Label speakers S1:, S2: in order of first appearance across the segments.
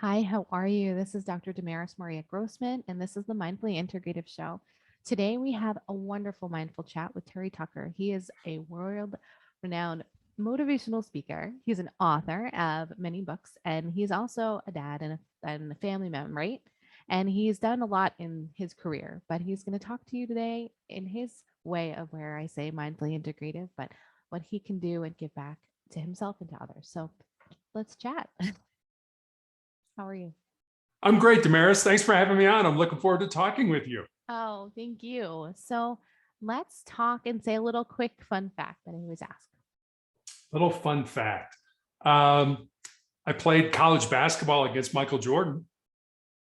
S1: Hi, how are you? This is Dr. Damaris Maria Grossman, and this is the Mindfully Integrative Show. Today, we have a wonderful mindful chat with Terry Tucker. He is a world renowned motivational speaker. He's an author of many books, and he's also a dad and a family member, right? And he's done a lot in his career, but he's going to talk to you today in his way of where I say mindfully integrative, but what he can do and give back to himself and to others. So let's chat. How are you?
S2: I'm great, Damaris. Thanks for having me on. I'm looking forward to talking with you.
S1: Oh, thank you. So let's talk and say a little quick fun fact that I always ask.
S2: Little fun fact. I played college basketball against Michael Jordan.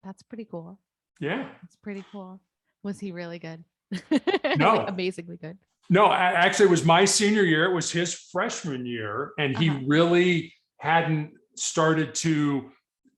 S1: That's pretty cool.
S2: Yeah.
S1: That's pretty cool. Was he really good?
S2: No.
S1: Like amazingly good.
S2: No, actually, it was my senior year. It was his freshman year, and he really hadn't started to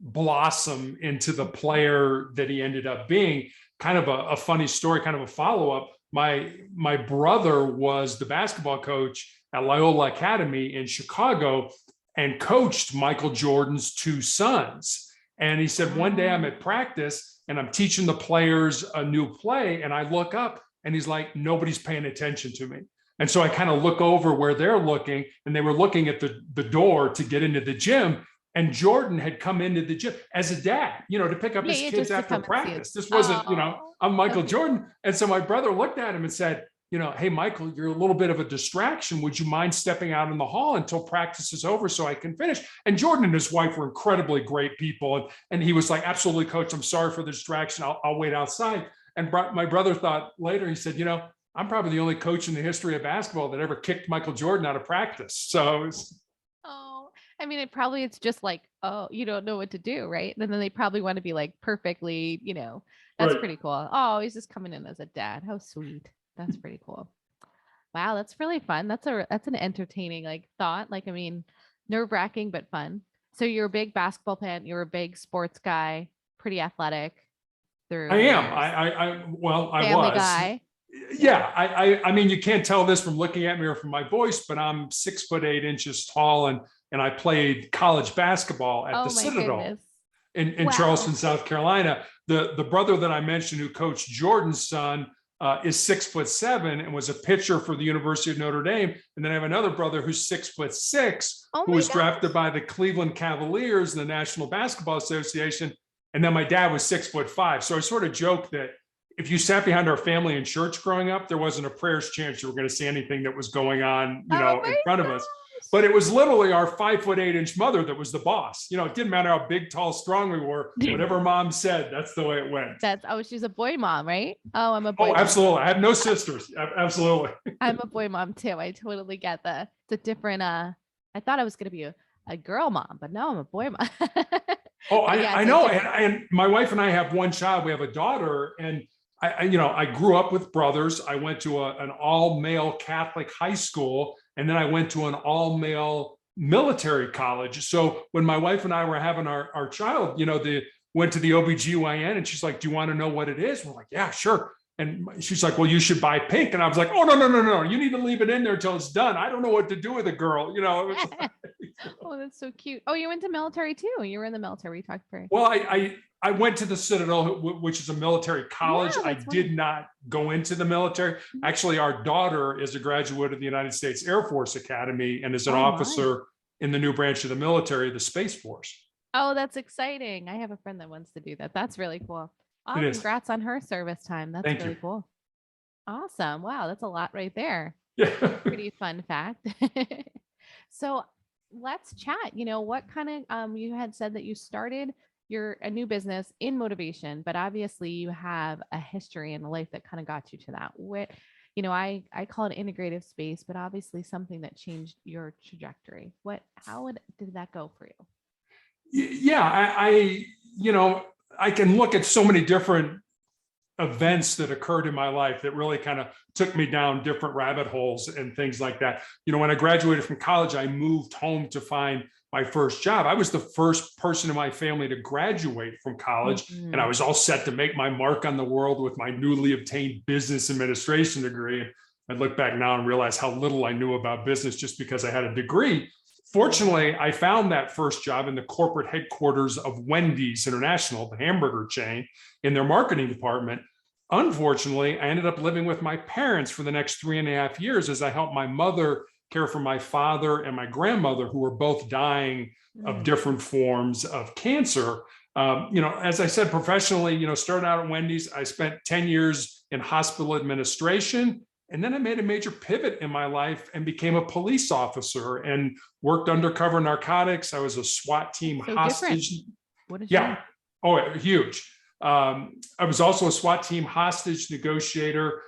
S2: blossom into the player that he ended up being. Kind of a funny story, kind of a follow-up. My brother was the basketball coach at Loyola Academy in Chicago and coached Michael Jordan's two sons. And he said, one day I'm at practice and I'm teaching the players a new play, and I look up and he's like, nobody's paying attention to me. And so I kind of look over where they're looking, and they were looking at the door to get into the gym. And Jordan had come into the gym as a dad, to pick up his kids after practice. This wasn't, I'm Michael Jordan. And so my brother looked at him and said, hey, Michael, you're a little bit of a distraction. Would you mind stepping out in the hall until practice is over so I can finish? And Jordan and his wife were incredibly great people. And he was like, absolutely, coach, I'm sorry for the distraction. I'll wait outside. And my brother thought later, he said, I'm probably the only coach in the history of basketball that ever kicked Michael Jordan out of practice. So
S1: it's just like, oh, you don't know what to do, right? And then they probably want to be like perfectly, that's pretty cool. Oh, he's just coming in as a dad. How sweet. That's pretty cool. Wow, that's really fun. That's an entertaining thought. Nerve-wracking but fun. So you're a big basketball fan. You're a big sports guy, pretty athletic.
S2: I am. I
S1: Family
S2: was.
S1: Guy.
S2: Yeah, I mean, you can't tell this from looking at me or from my voice, but I'm 6'8" tall, and I played college basketball at the Citadel in Charleston, South Carolina. The brother that I mentioned who coached Jordan's son is 6'7" and was a pitcher for the University of Notre Dame. And then I have another brother who's 6'6", who was drafted by the Cleveland Cavaliers in the National Basketball Association. And then my dad was 6'5". So I sort of joke that if you sat behind our family in church growing up, there wasn't a prayer's chance you were going to see anything that was going on, in front of us. But it was literally our 5'8" mother that was the boss. It didn't matter how big, tall, strong we were. Whatever mom said, that's the way it went.
S1: She's a boy mom, right? Oh, I'm a boy.
S2: Oh, absolutely. I have no sisters. Absolutely.
S1: I'm a boy mom too. I totally get it's a different. I thought I was going to be a girl mom, but no, I'm a boy mom.
S2: Oh, I know. And my wife and I have one child. We have a daughter, and I grew up with brothers. I went to an all-male Catholic high school, and then I went to an all-male military college. So when my wife and I were having our child, went to the OBGYN, and she's like, do you want to know what it is? We're like, yeah, sure. And she's like, well, you should buy pink. And I was like, oh, no. You need to leave it in there until it's done. I don't know what to do with a girl. It was like,
S1: oh, that's so cute. Oh, you went to military too. You were in the military. Talk very.
S2: Well, I went to the Citadel, which is a military college. I did not go into the military. Actually, our daughter is a graduate of the United States Air Force Academy and is an officer in the new branch of the military, the Space Force.
S1: Oh, that's exciting. I have a friend that wants to do that. That's really cool. Oh, congrats on her service time. That's really cool. Awesome. Wow, that's a lot right there.
S2: Yeah.
S1: Pretty fun fact. So let's chat. What kind of, you had said that you started a new business in motivation, but obviously you have a history and a life that kind of got you to that. I call it integrative space, but obviously something that changed your trajectory. How did that go for you?
S2: Yeah, I can look at so many different events that occurred in my life that really kind of took me down different rabbit holes and things like that. When I graduated from college, I moved home to find my first job. I was the first person in my family to graduate from college, and I was all set to make my mark on the world with my newly obtained business administration degree. I look back now and realize how little I knew about business just because I had a degree. Fortunately, I found that first job in the corporate headquarters of Wendy's International, the hamburger chain, in their marketing department. Unfortunately, I ended up living with my parents for the next 3.5 years as I helped my mother care for my father and my grandmother, who were both dying of different forms of cancer. As I said, professionally, started out at Wendy's. I spent 10 years in hospital administration. And then I made a major pivot in my life and became a police officer and worked undercover narcotics. I was a SWAT team hostage.
S1: Different. What did
S2: you? Oh, huge. I was also a SWAT team hostage negotiator.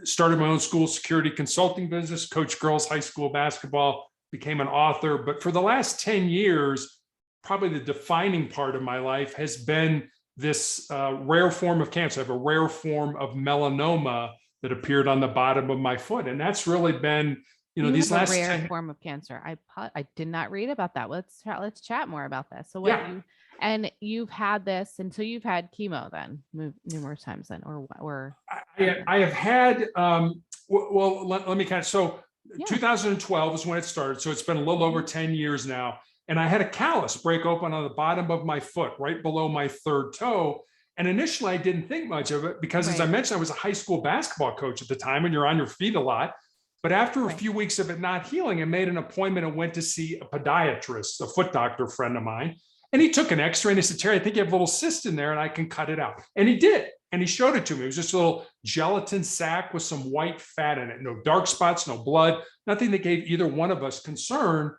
S2: Started my own school security consulting business, coached girls high school basketball, became an author. But for the last 10 years, probably the defining part of my life has been this rare form of cancer. I have a rare form of melanoma that appeared on the bottom of my foot. And that's really been, these last
S1: rare form of cancer. I did not read about that. Let's chat more about this. So you've had this, and so you've had chemo then numerous times then, or
S2: I have had, let me kind of, so 2012 is when it started. So it's been a little over 10 years now. And I had a callus break open on the bottom of my foot, right below my third toe. And initially I didn't think much of it because, as I mentioned, I was a high school basketball coach at the time and you're on your feet a lot. But after a few weeks of it not healing, I made an appointment and went to see a podiatrist, a foot doctor friend of mine. And he took an x-ray and he said, Terry, I think you have a little cyst in there and I can cut it out. And he did. And he showed it to me. It was just a little gelatin sac with some white fat in it. No dark spots, no blood, nothing that gave either one of us concern.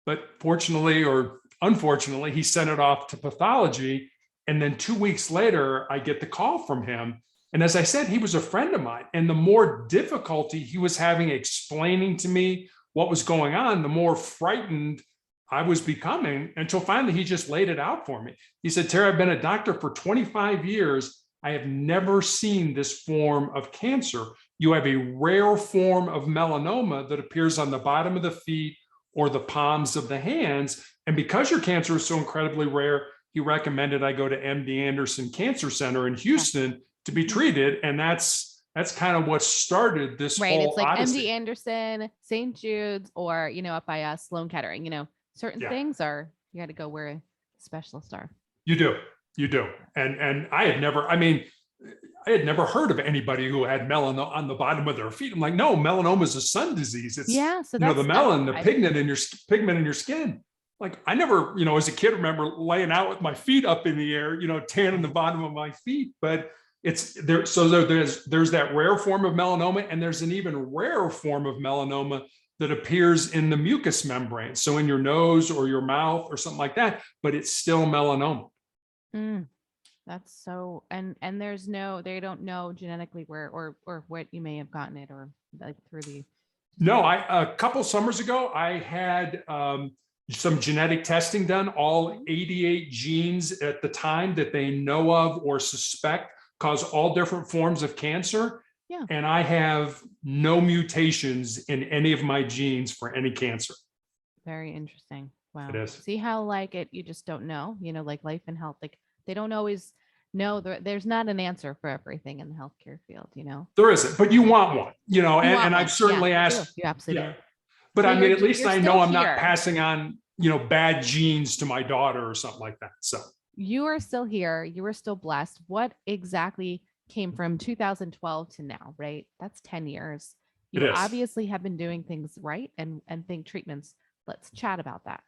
S2: But fortunately or unfortunately, he sent it off to pathology. And then 2 weeks later, I get the call from him. And as I said, he was a friend of mine. And the more difficulty he was having explaining to me what was going on, the more frightened I was becoming, until finally he just laid it out for me. He said, Terry, I've been a doctor for 25 years. I have never seen this form of cancer. You have a rare form of melanoma that appears on the bottom of the feet or the palms of the hands. And because your cancer is so incredibly rare, he recommended I go to MD Anderson Cancer Center in Houston to be treated. And that's kind of what started this whole
S1: It's like
S2: odyssey.
S1: MD Anderson, St. Jude's, or, up by Sloan Kettering, certain things are, you got to go where a specialists are. You
S2: do. And I had never heard of anybody who had melanoma on the bottom of their feet. I'm like, no, melanoma is a sun disease. It's,
S1: so
S2: the melanin, the pigment in your skin. Like I never, as a kid, remember laying out with my feet up in the air, tanning the bottom of my feet. But it's there. So there's that rare form of melanoma, and there's an even rarer form of melanoma that appears in the mucous membrane. So in your nose or your mouth or something like that, but it's still melanoma.
S1: That's so, and they don't know genetically where or what you may have gotten it, or like through the.
S2: No, a couple summers ago, I had some genetic testing done. All 88 genes at the time that they know of or suspect cause all different forms of cancer.
S1: Yeah.
S2: And I have no mutations in any of my genes for any cancer.
S1: Very interesting. Wow.
S2: It is.
S1: See how you just don't know, like life and health, like they don't always know. There's not an answer for everything in the healthcare field,
S2: There isn't, but you want one, and I've certainly asked.
S1: You absolutely do.
S2: But I mean, at least I know I'm not passing on, bad genes to my daughter or something like that. So
S1: you are still here. You are still blessed. What exactly came from 2012 to now, right? That's 10 years. You obviously have been doing things right and think treatments. Let's chat about that.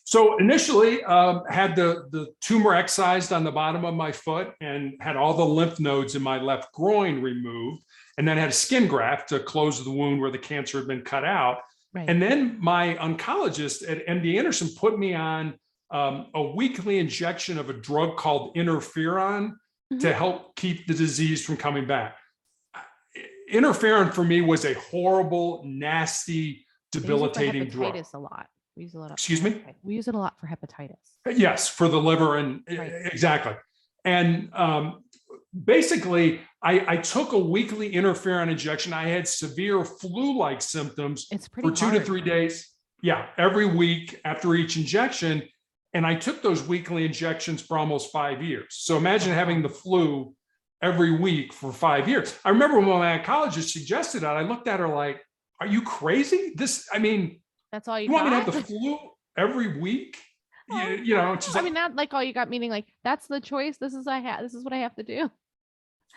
S2: So initially had the tumor excised on the bottom of my foot and had all the lymph nodes in my left groin removed, and then had a skin graft to close the wound where the cancer had been cut out. Right. And then my oncologist at MD Anderson put me on a weekly injection of a drug called interferon to help keep the disease from coming back. Interferon for me was a horrible, nasty, debilitating drug.
S1: A lot. We use a lot.
S2: Excuse me?
S1: We use it a lot for hepatitis.
S2: Yes, for the liver and exactly. And basically, I took a weekly interferon injection. I had severe flu-like symptoms for 2 to 3 days. Yeah, every week after each injection. And I took those weekly injections for almost 5 years. So imagine having the flu every week for 5 years. I remember when my oncologist suggested that, I looked at her like, are you crazy?
S1: That's all you
S2: You want me to have
S1: got?
S2: the flu every week?
S1: Oh,
S2: You know, it's just
S1: I
S2: like,
S1: mean, not like all you got, meaning like that's the choice. This is what I have to do.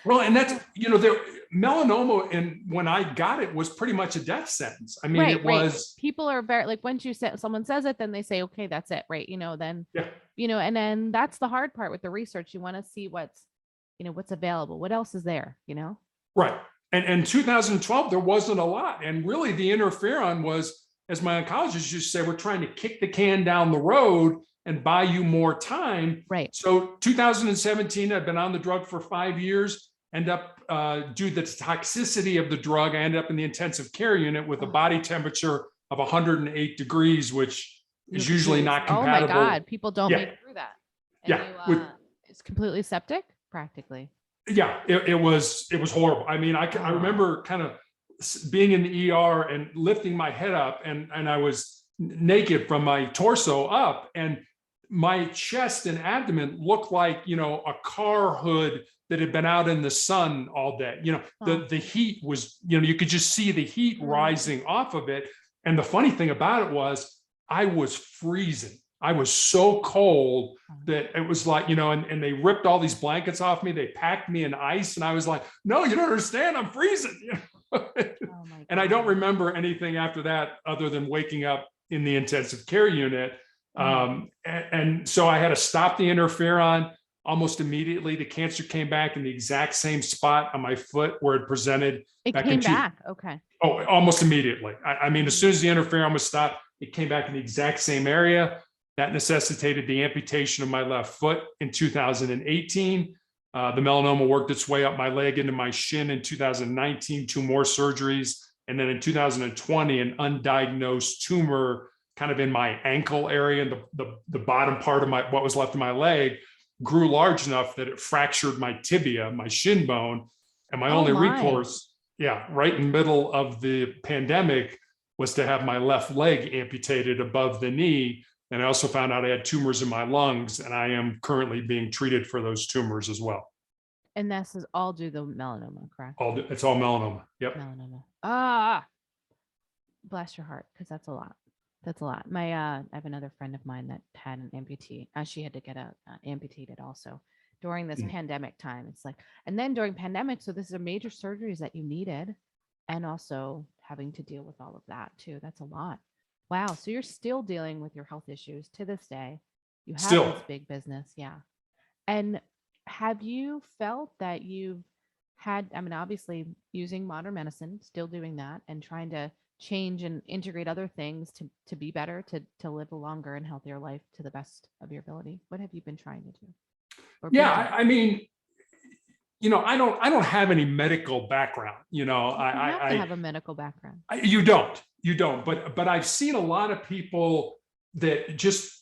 S2: well, and that's, there melanoma, and when I got it was pretty much a death sentence. I mean,
S1: Right,
S2: it
S1: right.
S2: was,
S1: People are very like once someone says it, then they say, okay, that's it, right? Then
S2: yeah,
S1: and then that's the hard part with the research. You want to see what's available. What else is there?
S2: right. And 2012, there wasn't a lot. And really the interferon was, as my oncologist used to say, we're trying to kick the can down the road and buy you more time.
S1: Right.
S2: So 2017, I've been on the drug for 5 years, due to the toxicity of the drug, I ended up in the intensive care unit with a body temperature of 108 degrees, which is usually not
S1: Oh my
S2: compatible.
S1: God, people don't
S2: Yeah.
S1: make it through that. And
S2: Yeah.
S1: it's completely septic, practically.
S2: Yeah, it was horrible. I mean, I remember kind of being in the ER and lifting my head up, and I was naked from my torso up, and my chest and abdomen looked like, a car hood that had been out in the sun all day. The heat was, you could just see the heat rising off of it. And the funny thing about it was I was freezing. I was so cold that it was like, and they ripped all these blankets off me. They packed me in ice, and I was like, no, you don't understand. I'm freezing. And I don't remember anything after that other than waking up in the intensive care unit. And so I had to stop the interferon almost immediately. The cancer came back in the exact same spot on my foot where it presented.
S1: It came back. Okay.
S2: Oh, almost immediately. I mean, as soon as the interferon was stopped, it came back in the exact same area. That necessitated the amputation of my left foot in 2018. The melanoma worked its way up my leg into my shin in 2019, 2 more surgeries. And then in 2020, an undiagnosed tumor kind of in my ankle area, and the bottom part of what was left of my leg grew large enough that it fractured my tibia, my shin bone. And my only recourse, right in the middle of the pandemic, was to have my left leg amputated above the knee. And I also found out I had tumors in my lungs, and I am currently being treated for those tumors as well.
S1: And this is all due to melanoma, correct?
S2: It's all melanoma. Yep.
S1: Melanoma. Bless your heart, because that's a lot. That's a lot. I have another friend of mine that had an amputee. She had to get amputated also during this pandemic time. It's like, and then during pandemic, so this are major surgeries that you needed, and also having to deal with all of that too. That's a lot. Wow. So you're still dealing with your health issues to this day. You have this big business. Yeah. And have you felt that you've had, obviously using modern medicine, still doing that and trying to change and integrate other things to be better, to live a longer and healthier life to the best of your ability? What have you been trying to do?
S2: I mean, I don't have any medical background.
S1: You have to have a medical background.
S2: You don't. But I've seen a lot of people that just,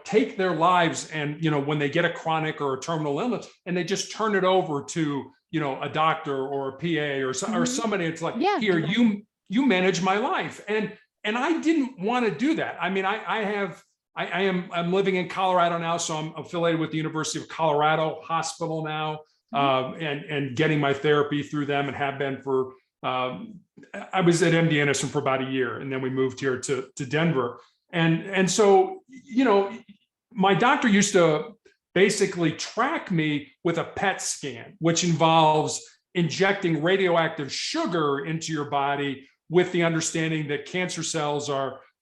S2: take their lives and, when they get a chronic or a terminal illness, and they just turn it over to, a doctor or a PA or somebody. It's like, here, you manage my life. And I didn't want to do that. I mean, I'm living in Colorado now, so I'm affiliated with the University of Colorado Hospital now. And getting my therapy through them, and have been for, I was at MD Anderson for about a year, and then we moved here to Denver. And so, my doctor used to basically track me with a PET scan, which involves injecting radioactive sugar into your body with the understanding that cancer cells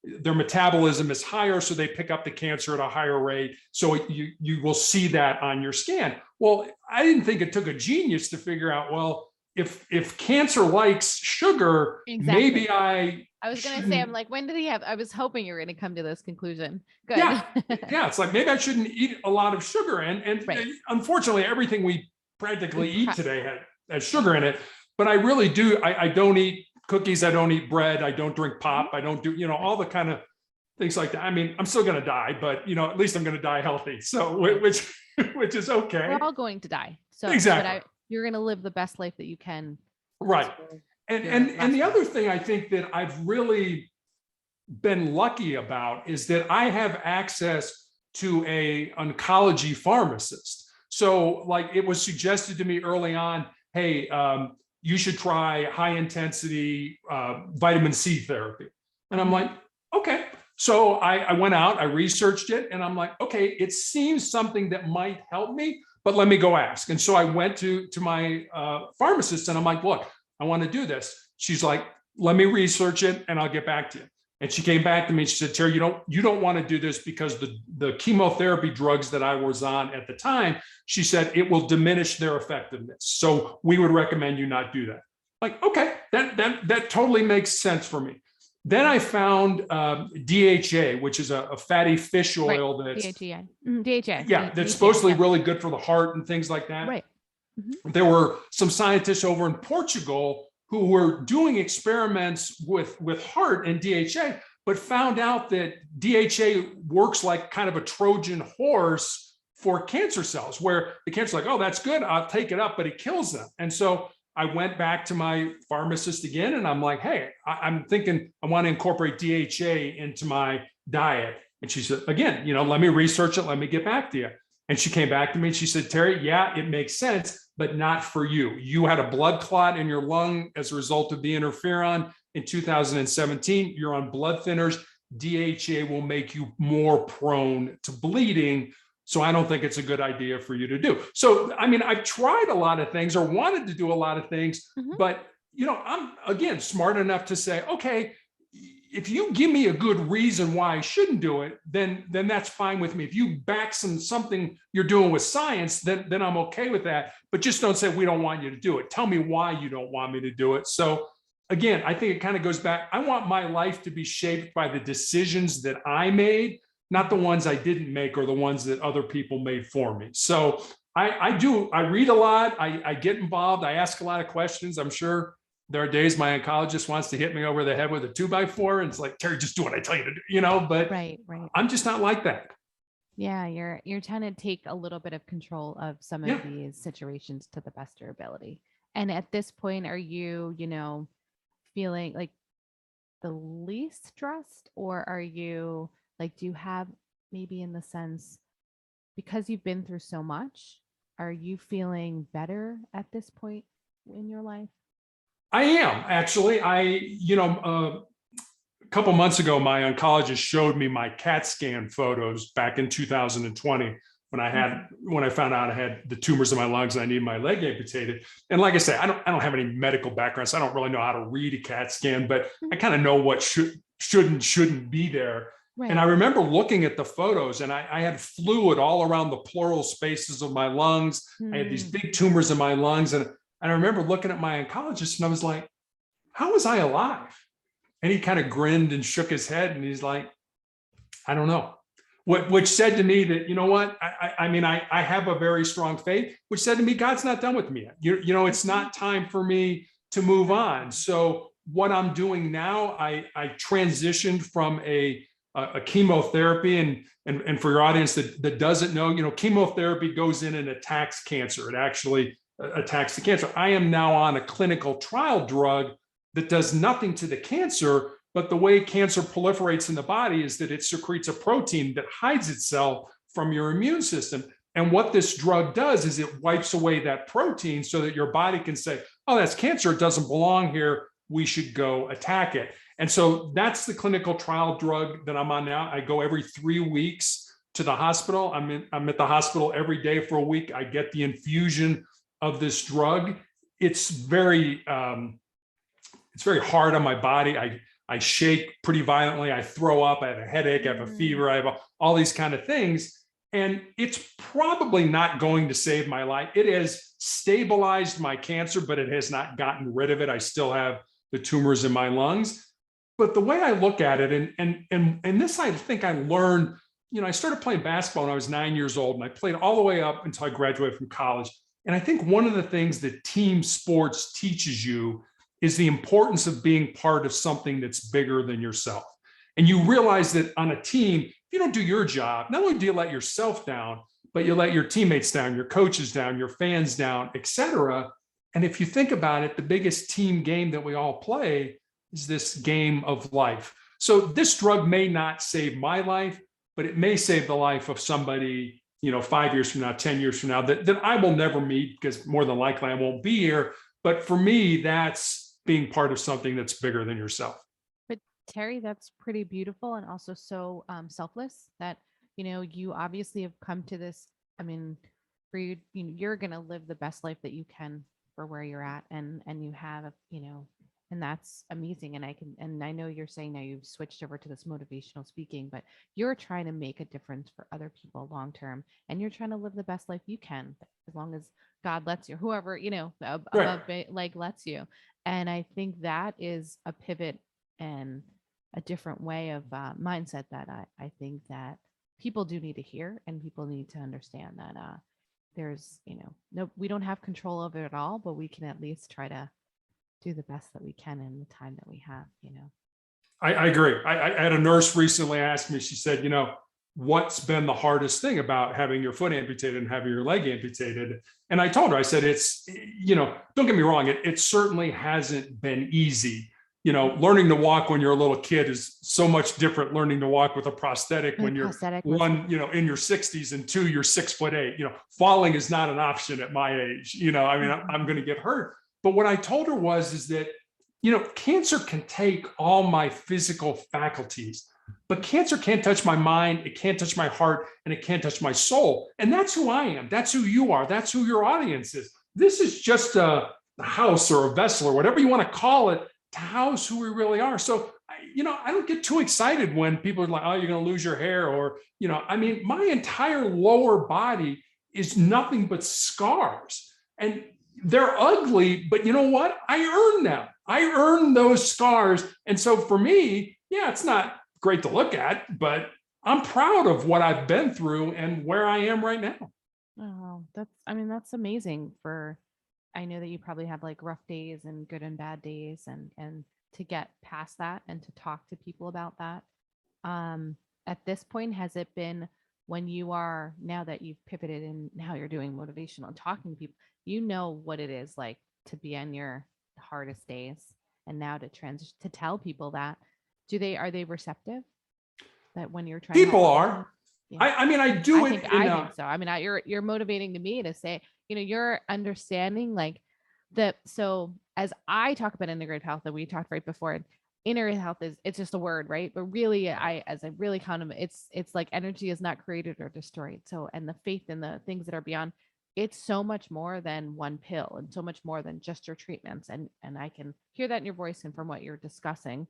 S2: their metabolism is higher, so they pick up the cancer at a higher rate. So you will see that on your scan. Well, I didn't think it took a genius to figure out, well, if cancer likes sugar, maybe I
S1: was going to say, I'm like, when did he have? I was hoping you were going to come to this conclusion. Good.
S2: Yeah. It's like, maybe I shouldn't eat a lot of sugar. And unfortunately, everything we practically eat today has sugar in it. But I really do. I don't eat cookies. I don't eat bread. I don't drink pop. I don't do, all the kind of things like that. I mean, I'm still going to die, but at least I'm going to die healthy. So, which is okay.
S1: We're all going to die. So
S2: exactly.
S1: You're going to live the best life that you can.
S2: Right. And the other thing I think that I've really been lucky about is that I have access to a oncology pharmacist. So like, it was suggested to me early on, hey, you should try high intensity vitamin C therapy. And I'm like, okay. So I went out, I researched it, and I'm like, okay, it seems something that might help me, but let me go ask. And so I went to my pharmacist, and I'm like, look, I want to do this. She's like, let me research it, and I'll get back to you. And she came back to me and she said, Terry, you don't want to do this because the chemotherapy drugs that I was on at the time, she said, it will diminish their effectiveness. So we would recommend you not do that. Like, okay, that totally makes sense for me. Then I found DHA, which is a fatty fish oil that's
S1: DHA. DHA.
S2: Yeah, that's supposedly really good for the heart and things like that.
S1: Right.
S2: There were some scientists over in Portugal who were doing experiments with heart and DHA, but found out that DHA works like kind of a Trojan horse for cancer cells, where the cancer's like, oh, that's good, I'll take it up, but it kills them. And so I went back to my pharmacist again, and I'm like, hey, I'm thinking I want to incorporate DHA into my diet. And she said, again, let me research it, let me get back to you. And she came back to me and she said, Terry, yeah, it makes sense, but not for you. You had a blood clot in your lung as a result of the interferon in 2017. You're on blood thinners. DHA will make you more prone to bleeding. So I don't think it's a good idea for you to do. So, I mean, I've tried a lot of things or wanted to do a lot of things, but, I'm, again, smart enough to say, okay, if you give me a good reason why I shouldn't do it, then that's fine with me. If you back something you're doing with science, then I'm okay with that. But just don't say, we don't want you to do it. Tell me why you don't want me to do it. So again, I think it kind of goes back. I want my life to be shaped by the decisions that I made, not the ones I didn't make or the ones that other people made for me. So I read a lot. I get involved. I ask a lot of questions. I'm sure there are days my oncologist wants to hit me over the head with a 2x4 and it's like, Terry, just do what I tell you to do, but
S1: right.
S2: I'm just not like that.
S1: Yeah. You're trying to take a little bit of control of some of these situations to the best of your ability. And at this point, are you, feeling like the least stressed, or are you like, do you have maybe in the sense, because you've been through so much, are you feeling better at this point in your life?
S2: I am actually. A couple months ago, my oncologist showed me my CAT scan photos back in 2020 when I found out I had the tumors in my lungs and I needed my leg amputated. And like I say, I don't have any medical background, so I don't really know how to read a CAT scan, but I kind of know what shouldn't be there. Right. And I remember looking at the photos, and I had fluid all around the pleural spaces of my lungs. I had these big tumors in my lungs, and I remember looking at my oncologist and I was like, how was I alive? And he kind of grinned and shook his head and he's like, I don't know. Which said to me that, you know what? I have a very strong faith, which said to me, God's not done with me yet. It's not time for me to move on. So what I'm doing now, I transitioned from a chemotherapy, and for your audience that doesn't know, chemotherapy goes in and attacks cancer. It actually attacks the cancer. I am now on a clinical trial drug that does nothing to the cancer, but the way cancer proliferates in the body is that it secretes a protein that hides itself from your immune system. And what this drug does is it wipes away that protein so that your body can say, oh, that's cancer, it doesn't belong here, we should go attack it. And so that's the clinical trial drug that I'm on now. I go every 3 weeks to the hospital. I'm at the hospital every day for a week. I get the infusion of this drug. It's very hard on my body. I shake pretty violently. I throw up. I have a headache. I have a fever. I have all these kind of things. And it's probably not going to save my life. It has stabilized my cancer, but it has not gotten rid of it. I still have the tumors in my lungs. But the way I look at it, and this I think I learned, I started playing basketball when I was 9 years old, and I played all the way up until I graduated from college. And I think one of the things that team sports teaches you is the importance of being part of something that's bigger than yourself. And you realize that on a team, if you don't do your job, not only do you let yourself down, but you let your teammates down, your coaches down, your fans down, et cetera. And if you think about it, the biggest team game that we all play is this game of life. So this drug may not save my life, but it may save the life of somebody 5 years from now, 10 years from now, that I will never meet, because more than likely I won't be here. But for me, that's being part of something that's bigger than yourself.
S1: But Terry, that's pretty beautiful and also so selfless that, you obviously have come to this. I mean, for you, you're going to live the best life that you can for where you're at. And you have, and that's amazing. And I know you're saying now you've switched over to this motivational speaking, but you're trying to make a difference for other people long term. And you're trying to live the best life you can as long as God lets you, whoever,
S2: Right.
S1: above, like lets you. And I think that is a pivot and a different way of mindset that I think that people do need to hear, and people need to understand that there's, no, we don't have control over it all, but we can at least try to do the best that we can in the time that we have.
S2: I agree. I had a nurse recently ask me, she said, what's been the hardest thing about having your foot amputated and having your leg amputated? And I told her, I said, it's, don't get me wrong, it certainly hasn't been easy. Learning to walk when you're a little kid is so much different learning to walk with a prosthetic when you're one, in your 60s, and two, you're 6'8". Falling is not an option at my age. I'm going to get hurt. But what I told her is that, cancer can take all my physical faculties, but cancer can't touch my mind, it can't touch my heart, and it can't touch my soul. And that's who I am. That's who you are. That's who your audience is. This is just a house or a vessel or whatever you want to call it to house who we really are. So, I don't get too excited when people are like, oh, you're going to lose your hair, or, my entire lower body is nothing but scars. And they're ugly, but you know what? I earned them. I earned those scars. And so for me, yeah, it's not great to look at, but I'm proud of what I've been through and where I am right now.
S1: Oh, that's amazing. I know that you probably have like rough days and good and bad days, and to get past that and to talk to people about that. At this point, has it been, when you are, now that you've pivoted and now you're doing motivational and talking to people, what it is like to be on your hardest days, and now to transition to tell people that, are they receptive that when you're trying
S2: people
S1: to
S2: are
S1: yeah.
S2: I do
S1: I
S2: it
S1: think, I think so. I mean, you're motivating to me to say, you're understanding like that. So as I talk about integrative health, that we talked right before, integrative health it's just a word, right? But really, as I really count them, it's like energy is not created or destroyed. So, and the faith in the things that are beyond, it's so much more than one pill, and so much more than just your treatments. And I can hear that in your voice, and from what you're discussing,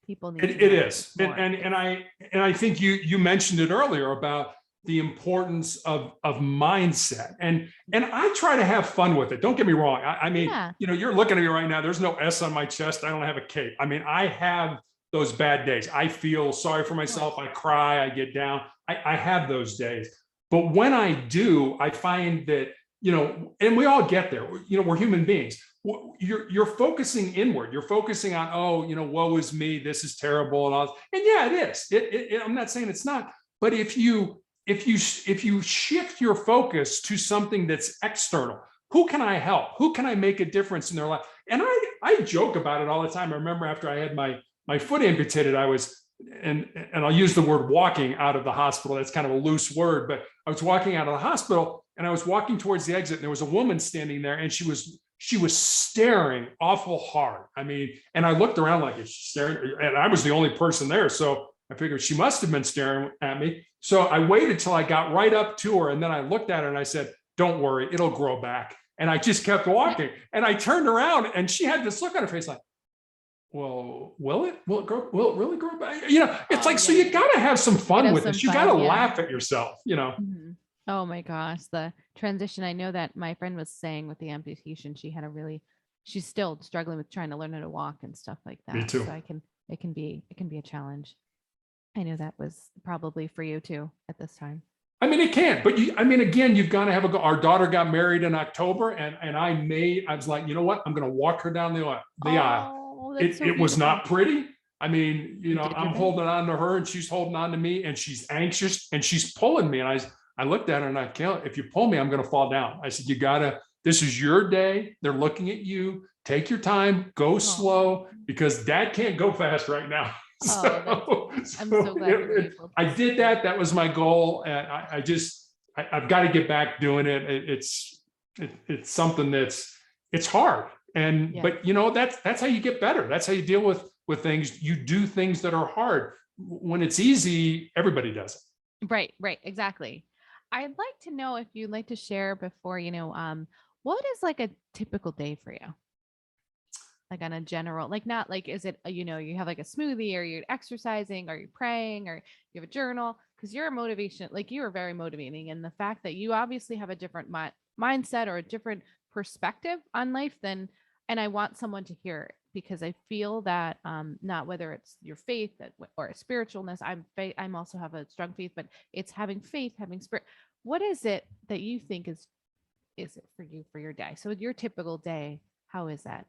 S1: people need to
S2: it
S1: know
S2: is. And I think you mentioned it earlier about the importance of mindset, and I try to have fun with it. Don't get me wrong. I mean,
S1: Yeah.
S2: You're looking at me right now. There's no S on my chest. I don't have a cape. I mean, I have those bad days. I feel sorry for myself. I cry. I get down. I have those days. But when I do, I find that, and we all get there. We're human beings. You're focusing inward. You're focusing on, oh, woe is me. This is terrible, and all. And yeah, it is. I'm not saying it's not. But if you shift your focus to something that's external, who can I help? Who can I make a difference in their life? And I joke about it all the time. I remember after I had my foot amputated, I was, and I'll use the word walking out of the hospital. That's kind of a loose word, but I was walking out of the hospital, and I was walking towards the exit, and there was a woman standing there, and she was staring awful hard. I mean, and I looked around like, it's staring, and I was the only person there. So I figured she must have been staring at me. So I waited till I got right up to her, and then I looked at her and I said, don't worry, it'll grow back. And I just kept walking, and I turned around, and she had this look on her face like, well, will it really grow back? It's like, so you got to have some fun with this. You got to laugh at yourself,
S1: Mm-hmm. Oh my gosh, the transition. I know that my friend was saying with the amputation, she's still struggling with trying to learn how to walk and stuff like that.
S2: Me too.
S1: So it can be a challenge. I know that was probably for you too at this time.
S2: I mean, it can, but again, you've got to have our daughter got married in October, and I was like, you know what? I'm going to walk her down the aisle. It was not pretty. I mean, I'm holding on to her, and she's holding on to me, and she's anxious, and she's pulling me. And I looked at her, and I can't, if you pull me, I'm going to fall down. I said, this is your day. They're looking at you. Take your time, go slow, because dad can't go fast right now. I'm so glad I did that. That was my goal. And I've got to get back doing it. It's something it's hard. But that's how you get better. That's how you deal with with things. You do things that are hard. When it's easy, everybody does it.
S1: Right, exactly. I'd like to know if you'd like to share before, what is like a typical day for you? Like on a general, like not like, is it, you have like a smoothie, or you're exercising, or you're praying, or you have a journal? Because you're a motivation, like you are very motivating. And the fact that you obviously have a different mindset or a different perspective on life than, and I want someone to hear it, because I feel that not whether it's your faith or a spiritualness, I'm also have a strong faith, but it's having faith, having spirit. What is it that you think is it for you for your day? So your typical day, how is that?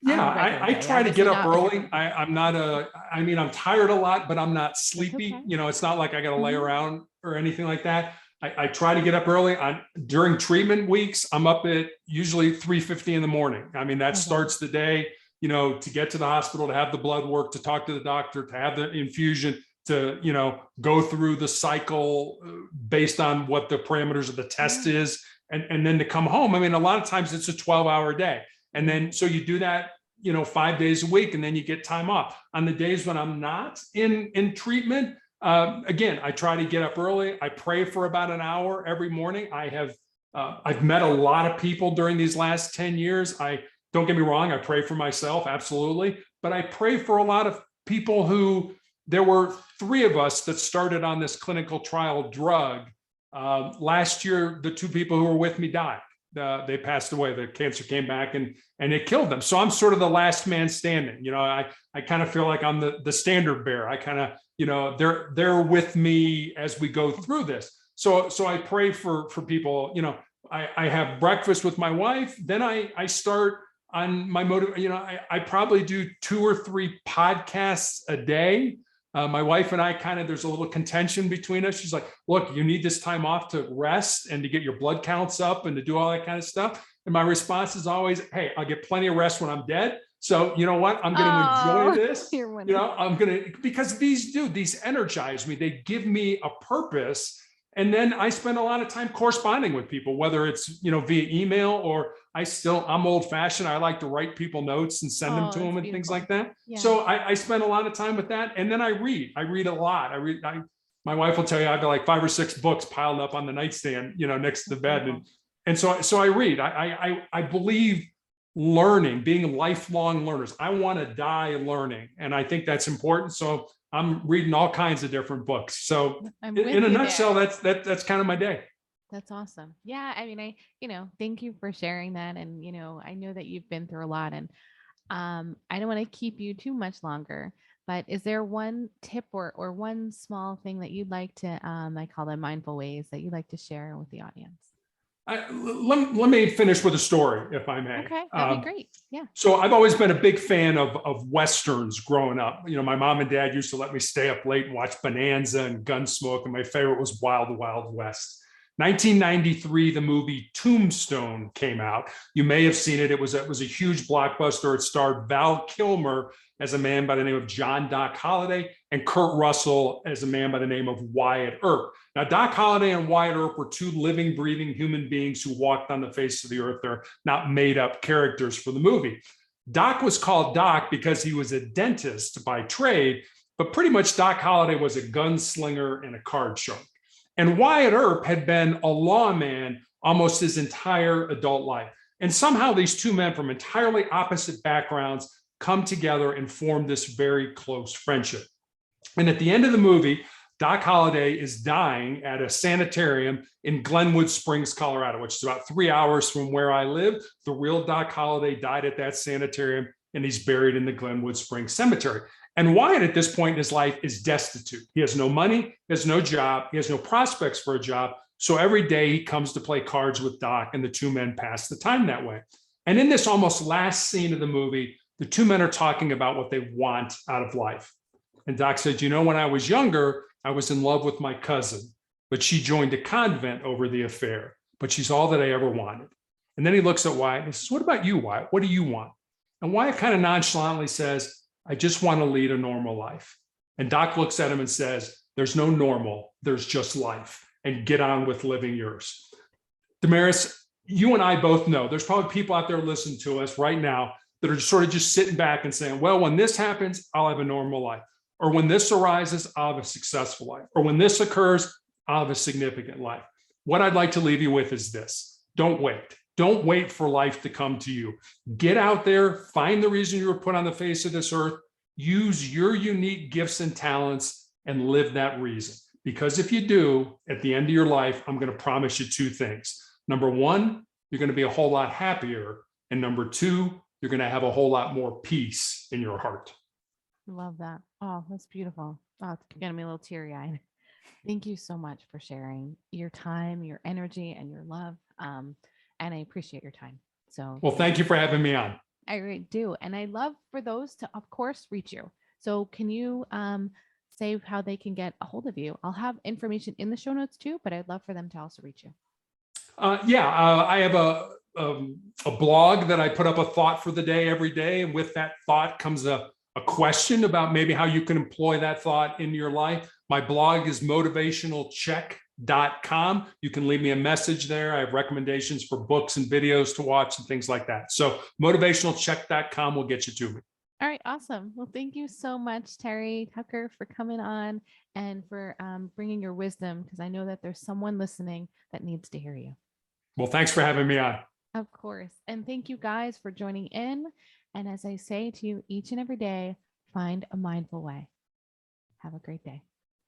S2: Yeah, I try to get up early. I'm tired a lot, but I'm not sleepy.
S1: Okay.
S2: It's not like I got to lay around or anything like that. I try to get up early. During treatment weeks, I'm up at usually 3:50 in the morning. That starts the day, to get to the hospital, to have the blood work, to talk to the doctor, to have the infusion, to, go through the cycle based on what the parameters of the test is, and then to come home. A lot of times it's a 12-hour day. And then, so you do that, 5 days a week, and then you get time off. On the days when I'm not in treatment, again, I try to get up early. I pray for about an hour every morning. I've met a lot of people during these last 10 years. Don't get me wrong, I pray for myself, absolutely. But I pray for a lot of people there were 3 of us that started on this clinical trial drug. Last year, the 2 people who were with me died. They passed away. The cancer came back and it killed them. So I'm sort of the last man standing. I kind of feel like I'm the standard bearer. I kind of, they're with me as we go through this. So I pray for people. I have breakfast with my wife. Then I start on my motive. I probably do 2 or 3 podcasts a day. My wife and I there's a little contention between us. She's like, look, you need this time off to rest and to get your blood counts up and to do all that kind of stuff. And my response is always, hey, I'll get plenty of rest when I'm dead. So you know what? I'm going to enjoy this. I'm going to, because these energize me. They give me a purpose. And then I spend a lot of time corresponding with people, whether it's, via email, or I'm old fashioned. I like to write people notes and send them to them and things like that. Yeah. So I spend a lot of time with that. And then I read a lot. My wife will tell you, I've got like 5 or 6 books piled up on the nightstand, next to the bed. And so I read. I believe learning, being lifelong learners. I want to die learning. And I think that's important. So I'm reading all kinds of different books. So in a nutshell, that's kind of my day.
S1: That's awesome. Yeah. Thank you for sharing that. And, I know that you've been through a lot, and I don't want to keep you too much longer, but is there one tip or one small thing that you'd like to, I call them mindful ways, that you'd like to share with the audience?
S2: Let me finish with a story, if I may.
S1: Okay, that'd be great. Yeah.
S2: So I've always been a big fan of Westerns growing up. My mom and dad used to let me stay up late and watch Bonanza and Gunsmoke, and my favorite was Wild Wild West. 1993, the movie Tombstone came out. You may have seen it. It was a huge blockbuster. It starred Val Kilmer as a man by the name of John Doc Holliday, and Kurt Russell as a man by the name of Wyatt Earp. Now, Doc Holliday and Wyatt Earp were 2 living, breathing human beings who walked on the face of the earth. They're not made up characters for the movie. Doc was called Doc because he was a dentist by trade, but pretty much Doc Holliday was a gunslinger and a card shark. And Wyatt Earp had been a lawman almost his entire adult life. And somehow these 2 men from entirely opposite backgrounds come together and form this very close friendship. And at the end of the movie, Doc Holliday is dying at a sanitarium in Glenwood Springs, Colorado, which is about 3 hours from where I live. The real Doc Holliday died at that sanitarium, and he's buried in the Glenwood Springs Cemetery. And Wyatt, at this point in his life, is destitute. He has no money, he has no job, he has no prospects for a job. So every day he comes to play cards with Doc, and the 2 men pass the time that way. And in this almost last scene of the movie, the 2 men are talking about what they want out of life. And Doc said, when I was younger, I was in love with my cousin, but she joined a convent over the affair, but she's all that I ever wanted. And then he looks at Wyatt and he says, what about you, Wyatt? What do you want? And Wyatt kind of nonchalantly says, I just want to lead a normal life. And Doc looks at him and says, there's no normal, there's just life, and get on with living yours. Damaris, you and I both know there's probably people out there listening to us right now that are sort of just sitting back and saying, well, when this happens, I'll have a normal life. Or when this arises, I'll have a successful life. Or when this occurs, I'll have a significant life. What I'd like to leave you with is this. Don't wait. Don't wait for life to come to you. Get out there, find the reason you were put on the face of this earth, use your unique gifts and talents, and live that reason. Because if you do, at the end of your life, I'm going to promise you two things. Number one, you're going to be a whole lot happier. And number two, you're going to have a whole lot more peace in your heart.
S1: Love that. Oh, that's beautiful. Oh, it's getting me a little teary-eyed. Thank you so much for sharing your time, your energy, and your love. And I appreciate your time. So,
S2: well, thank you for having me on.
S1: I really do. And I love for those to, of course, reach you. So can you say how they can get a hold of you? I'll have information in the show notes too, but I'd love for them to also reach you.
S2: I have a blog that I put up a thought for the day every day. And with that thought comes a question about maybe how you can employ that thought in your life. My blog is motivationalcheck.com. You can leave me a message there. I have recommendations for books and videos to watch and things like that. So motivationalcheck.com will get you to me.
S1: All right. Awesome. Well, thank you so much, Terry Tucker, for coming on and for bringing your wisdom, because I know that there's someone listening that needs to hear you.
S2: Well, thanks for having me on.
S1: Of course. And thank you guys for joining in. And as I say to you each and every day, find a mindful way. Have a great day.